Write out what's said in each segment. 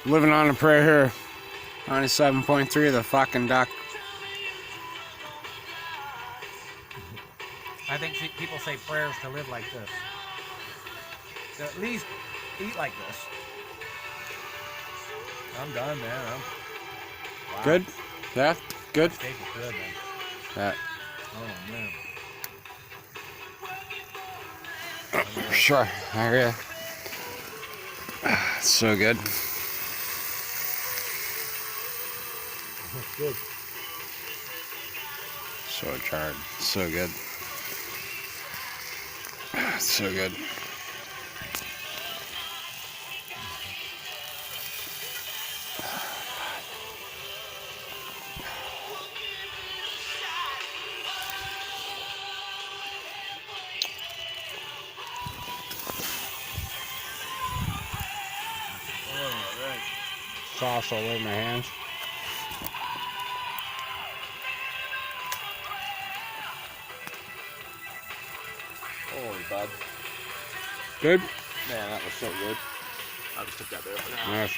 Living on a prayer here. 97.3, the fucking duck. I think people say prayers to live like this. To at least eat like this. I'm done, man. Wow. Good? Yeah? Good? That steak is good, man. Yeah. Oh, man. For sure. I hear ya. It's so good. That's good. So charred. So good. It's so good. Sauce all over my hands. Holy bud. Good? Man, that was so good. I'll just put that there for now. Nice.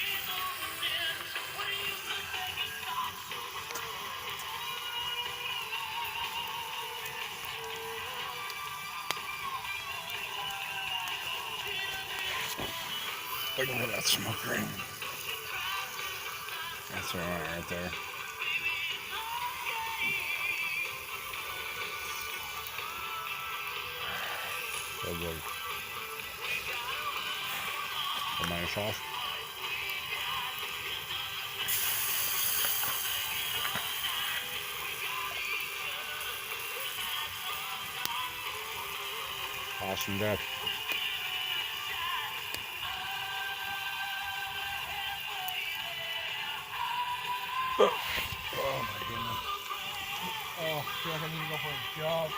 Look at that smoke ring. That's what I want right there. So good. Tomato sauce. Awesome duck. Oh, my goodness. Oh, I feel like I need to go for a jog.